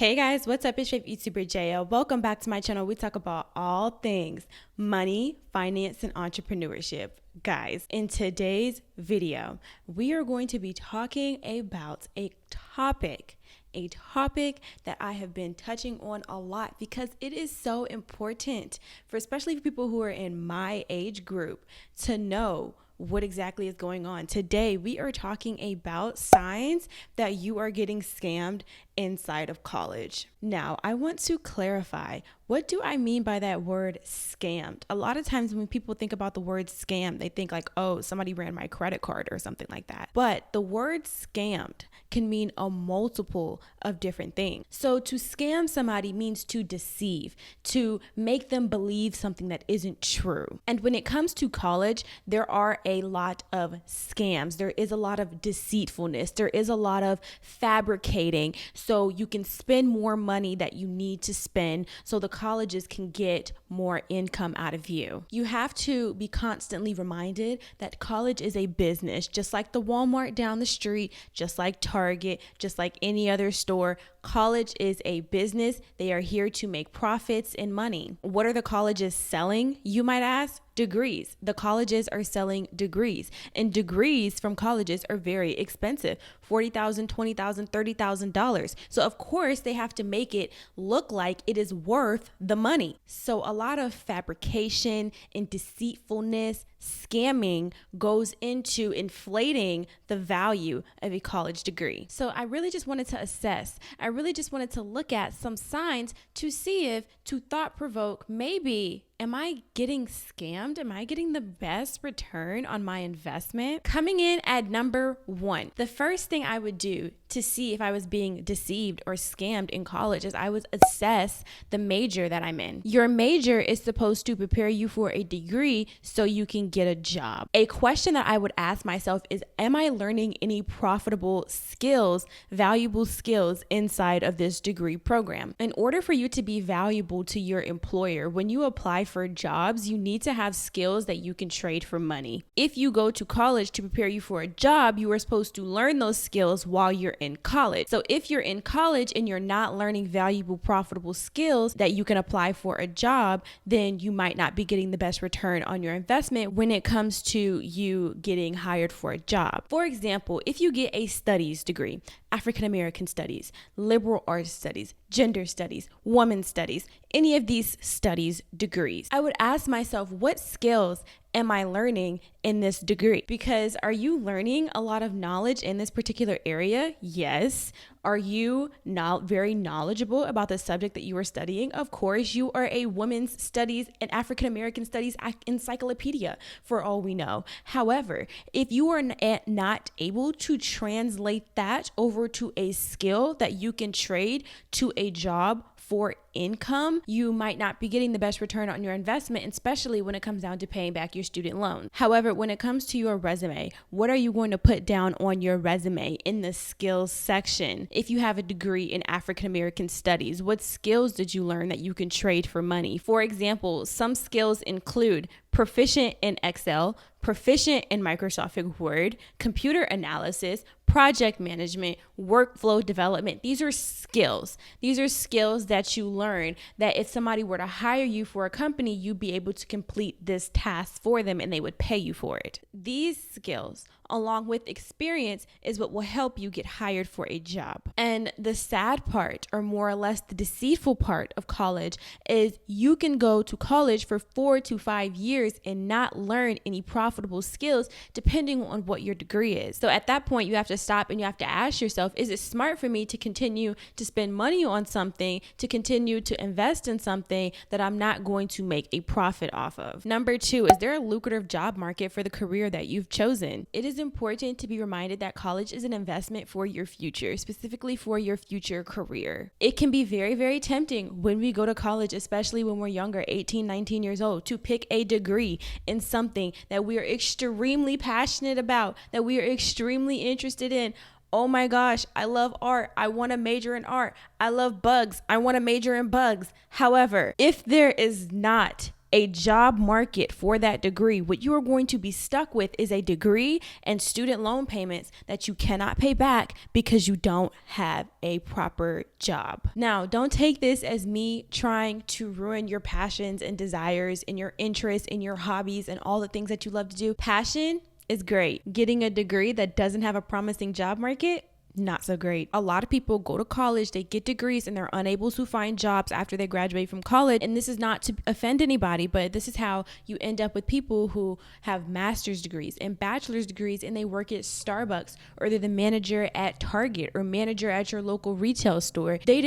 Hey guys, what's up? It's your favorite YouTuber Jaya. Welcome back to my channel. We talk about all things money, finance, and entrepreneurship. Guys, in today's video, we are going to be talking about a topic that I have been touching on a lot because it is so important for especially for people who are in my age group to know what exactly is going on. Today, we are talking about signs that you are getting scammed inside of college. Now, I want to clarify, what do I mean by that word scammed? A lot of times when people think about the word scam, they think like, oh, somebody ran my credit card or something like that. But the word scammed can mean a multiple of different things. So to scam somebody means to deceive, to make them believe something that isn't true. And when it comes to college, there are a lot of scams. There is a lot of deceitfulness. There is a lot of fabricating. So you can spend more money that you need to spend so the colleges can get more income out of you. You have to be constantly reminded that college is a business, just like the Walmart down the street, just like Target, just like any other store. College is a business. They are here to make profits and money. What are the colleges selling, you might ask? Degrees. The colleges are selling degrees, and degrees from colleges are very expensive. $40,000, $20,000, $30,000. So of course they have to make it look like it is worth the money. So a lot of fabrication and deceitfulness, scamming goes into inflating the value of a college degree. So I really just wanted to assess. I really just wanted to look at some signs to see if, to thought provoke, maybe am I getting scammed? Am I getting the best return on my investment? Coming in at number 1, the first thing I would do to see if I was being deceived or scammed in college is I would assess the major that I'm in. Your major is supposed to prepare you for a degree so you can get a job. A question that I would ask myself is, am I learning any profitable skills, valuable skills inside of this degree program? In order for you to be valuable to your employer, when you apply for jobs, you need to have skills that you can trade for money. If you go to college to prepare you for a job, you are supposed to learn those skills while you're in college. So if you're in college and you're not learning valuable, profitable skills that you can apply for a job, then you might not be getting the best return on your investment when it comes to you getting hired for a job. For example, if you get a studies degree, African American studies, liberal arts studies, gender studies, women studies, any of these studies degrees, I would ask myself, what skills am I learning in this degree? Because are you learning a lot of knowledge in this particular area? Yes. Are you not very knowledgeable about the subject that you are studying? Of course, you are a women's studies and African American studies encyclopedia for all we know. However, if you are not able to translate that over to a skill that you can trade to a job for income, you might not be getting the best return on your investment, especially when it comes down to paying back your student loan. However, when it comes to your resume, what are you going to put down on your resume in the skills section? If you have a degree in African American studies, what skills did you learn that you can trade for money? For example, some skills include proficient in Excel, proficient in Microsoft Word, computer analysis, project management, workflow development. These are skills. These are skills that you learn that if somebody were to hire you for a company, you'd be able to complete this task for them and they would pay you for it. These skills, along with experience, is what will help you get hired for a job. And the sad part, or more or less the deceitful part of college, is you can go to college for 4 to 5 years and not learn any profitable skills depending on what your degree is. So at that point, you have to stop and you have to ask yourself, is it smart for me to continue to spend money on something, to continue to invest in something that I'm not going to make a profit off of? Number 2, is there a lucrative job market for the career that you've chosen? It is important to be reminded that college is an investment for your future, specifically for your future career. It can be very, very tempting when we go to college, especially when we're younger, 18, 19 years old, to pick a degree in something that we are extremely passionate about, that we are extremely interested in. Oh my gosh, I love art. I want to major in art. I love bugs. I want to major in bugs. However, if there is not a job market for that degree, what you are going to be stuck with is a degree and student loan payments that you cannot pay back because you don't have a proper job. Now, don't take this as me trying to ruin your passions and desires and your interests and your hobbies and all the things that you love to do. Passion is great. Getting a degree that doesn't have a promising job market, not so great. A lot of people go to college, they get degrees, and they're unable to find jobs after they graduate from college. And this is not to offend anybody, but this is how you end up with people who have master's degrees and bachelor's degrees, and they work at Starbucks, or they're the manager at Target or manager at your local retail store. Their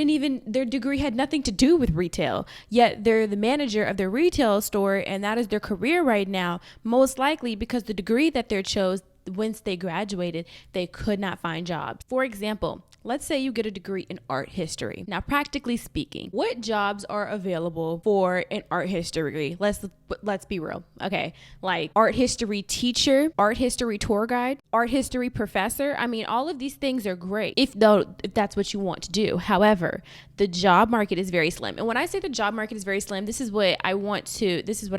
degree had nothing to do with retail, yet they're the manager of their retail store, and that is their career right now, most likely because the degree that they chose, once they graduated, they could not find jobs. For example, let's say you get a degree in art history. Now, practically speaking, what jobs are available for an art history degree? Let's be real. Okay. Like art history teacher, art history tour guide, art history professor. I mean, all of these things are great if that's what you want to do. However, the job market is very slim. And when I say the job market is very slim, this is what I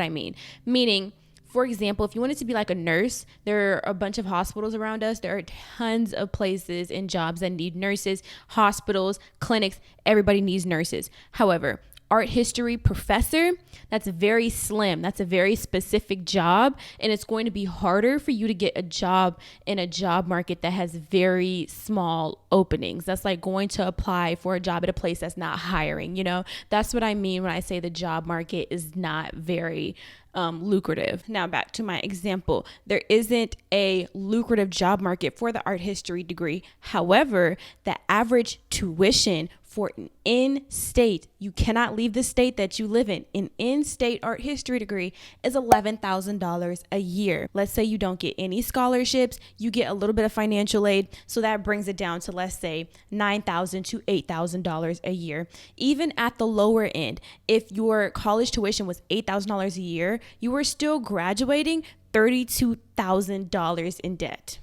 mean. Meaning, for example, if you wanted to be like a nurse, there are a bunch of hospitals around us. There are tons of places and jobs that need nurses, hospitals, clinics. Everybody needs nurses. However, art history professor, that's very slim. That's a very specific job, and it's going to be harder for you to get a job in a job market that has very small openings. That's like going to apply for a job at a place that's not hiring. That's what I mean when I say the job market is not very lucrative. Now back to my example. There isn't a lucrative job market for the art history degree. However, the average tuition for an in-state, you cannot leave the state that you live in, an in-state art history degree is $11,000 a year. Let's say you don't get any scholarships, you get a little bit of financial aid, so that brings it down to, let's say, $9,000 to $8,000 a year. Even at the lower end, if your college tuition was $8,000 a year, you were still graduating $32,000 in debt.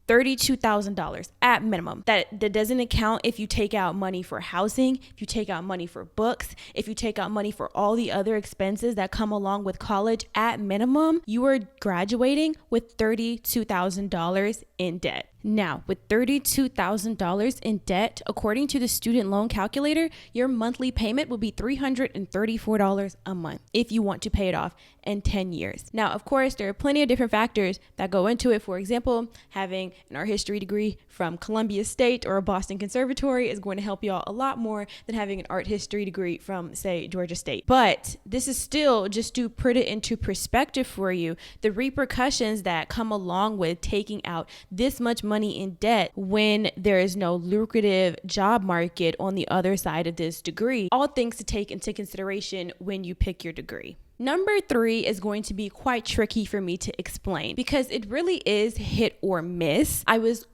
$32,000 at minimum. That doesn't account if you take out money for housing, if you take out money for books, if you take out money for all the other expenses that come along with college. At minimum, you are graduating with $32,000 in debt. Now, with $32,000 in debt, according to the student loan calculator, your monthly payment will be $334 a month if you want to pay it off in 10 years. Now, of course, there are plenty of different factors that go into it. For example, having an art history degree from Columbia State or a Boston Conservatory is going to help you out a lot more than having an art history degree from, say, Georgia State. But this is still, just to put it into perspective for you, the repercussions that come along with taking out this much money in debt when there is no lucrative job market on the other side of this degree. All things to take into consideration when you pick your degree. Number 3 is going to be quite tricky for me to explain because it really is hit or miss. I was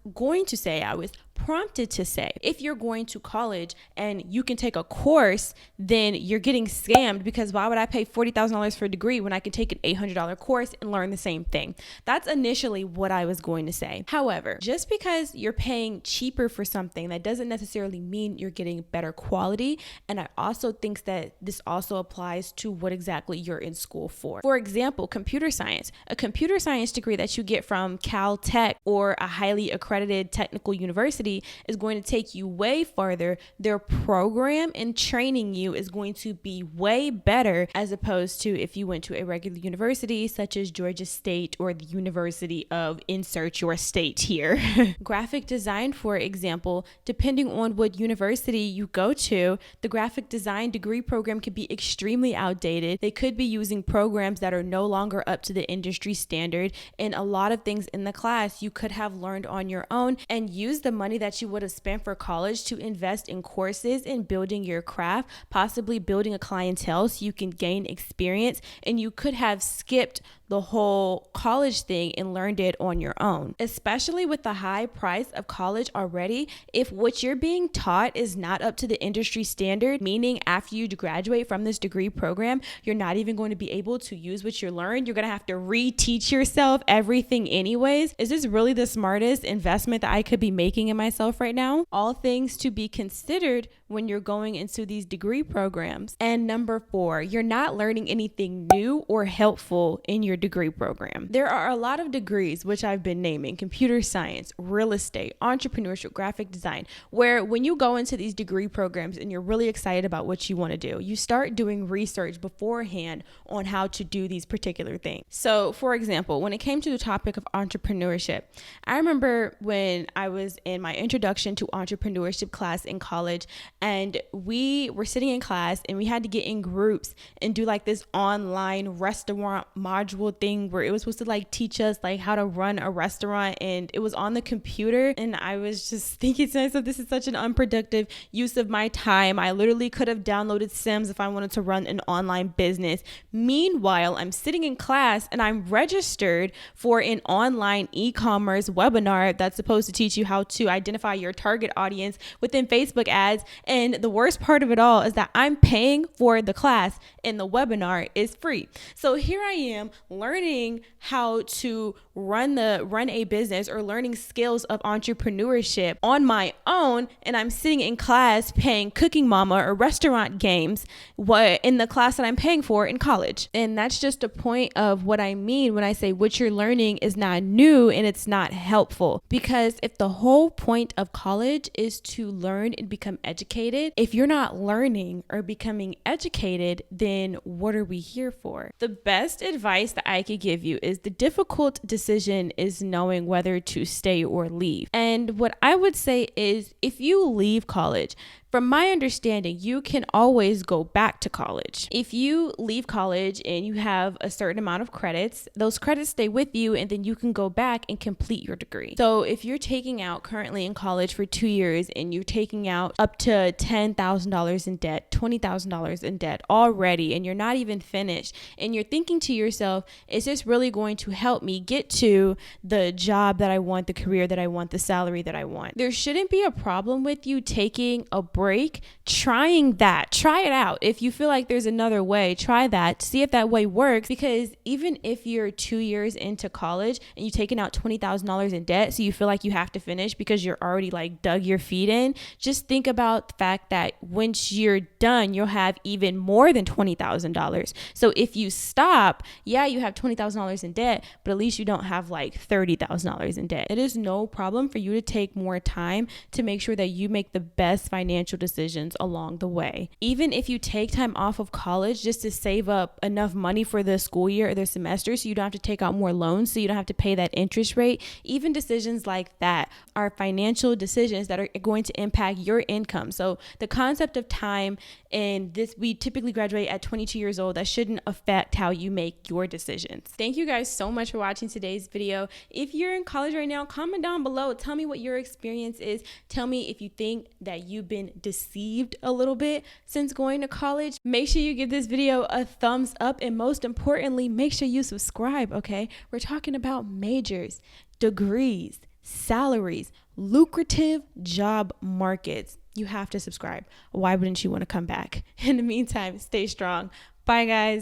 prompted to say, if you're going to college and you can take a course, then you're getting scammed because why would I pay $40,000 for a degree when I can take an $800 course and learn the same thing? That's initially what I was going to say. However, just because you're paying cheaper for something, that doesn't necessarily mean you're getting better quality. And I also think that this also applies to what exactly you're in school for. For example, computer science. A computer science degree that you get from Caltech or a highly accredited technical university is going to take you way farther. Their program and training you is going to be way better as opposed to if you went to a regular university such as Georgia State or the University of insert your state here. Graphic design, for example, depending on what university you go to, the graphic design degree program could be extremely outdated. They could be using programs that are no longer up to the industry standard, and a lot of things in the class you could have learned on your own and use the money that you would have spent for college to invest in courses in building your craft, possibly building a clientele so you can gain experience, and you could have skipped the whole college thing and learned it on your own. Especially with the high price of college already, if what you're being taught is not up to the industry standard, meaning after you graduate from this degree program, you're not even going to be able to use what you learned. You're going to have to reteach yourself everything anyways. Is this really the smartest investment that I could be making in myself right now? All things to be considered when you're going into these degree programs. And number 4, you're not learning anything new or helpful in your degree program. There are a lot of degrees, which I've been naming: computer science, real estate, entrepreneurship, graphic design, where when you go into these degree programs and you're really excited about what you want to do, you start doing research beforehand on how to do these particular things. So, for example, when it came to the topic of entrepreneurship, I remember when I was in my introduction to entrepreneurship class in college, and we were sitting in class and we had to get in groups and do like this online restaurant module thing where it was supposed to like teach us like how to run a restaurant, and it was on the computer. And I was just thinking to myself, this is such an unproductive use of my time. I literally could have downloaded Sims if I wanted to run an online business. Meanwhile, I'm sitting in class and I'm registered for an online e-commerce webinar that's supposed to teach you how to identify your target audience within Facebook ads. And the worst part of it all is that I'm paying for the class and the webinar is free. So here I am learning how to run a business or learning skills of entrepreneurship on my own, and I'm sitting in class paying Cooking Mama or restaurant games in the class that I'm paying for in college. And that's just a point of what I mean when I say what you're learning is not new and it's not helpful. Because if the whole point of college is to learn and become educated, if you're not learning or becoming educated, then what are we here for? The best advice that I could give you is the difficult decision is knowing whether to stay or leave. And what I would say is, if you leave college, from my understanding, you can always go back to college. If you leave college and you have a certain amount of credits, those credits stay with you and then you can go back and complete your degree. So if you're taking out currently in college for 2 years and you're taking out up to $10,000 in debt, $20,000 in debt already, and you're not even finished, and you're thinking to yourself, is this really going to help me get to the job that I want, the career that I want, the salary that I want? There shouldn't be a problem with you taking a break, trying that. Try it out. If you feel like there's another way, try that. See if that way works. Because even if you're 2 years into college and you've taken out $20,000 in debt, so you feel like you have to finish because you're already like dug your feet in, just think about the fact that once you're done, you'll have even more than $20,000. So if you stop, yeah, you have $20,000 in debt, but at least you don't have like $30,000 in debt. It is no problem for you to take more time to make sure that you make the best financial decisions along the way. Even if you take time off of college just to save up enough money for the school year or the semester so you don't have to take out more loans, so you don't have to pay that interest rate, even decisions like that are financial decisions that are going to impact your income. So the concept of time, and this, we typically graduate at 22 years old, that shouldn't affect how you make your decisions. Thank you guys so much for watching today's video. If you're in college right now, comment down below. Tell me what your experience is. Tell me if you think that you've been deceived a little bit since going to college. Make sure you give this video a thumbs up, and most importantly, make sure you subscribe, okay? We're talking about majors, degrees, salaries, lucrative job markets. You have to subscribe. Why wouldn't you want to come back? In the meantime, stay strong. Bye, guys.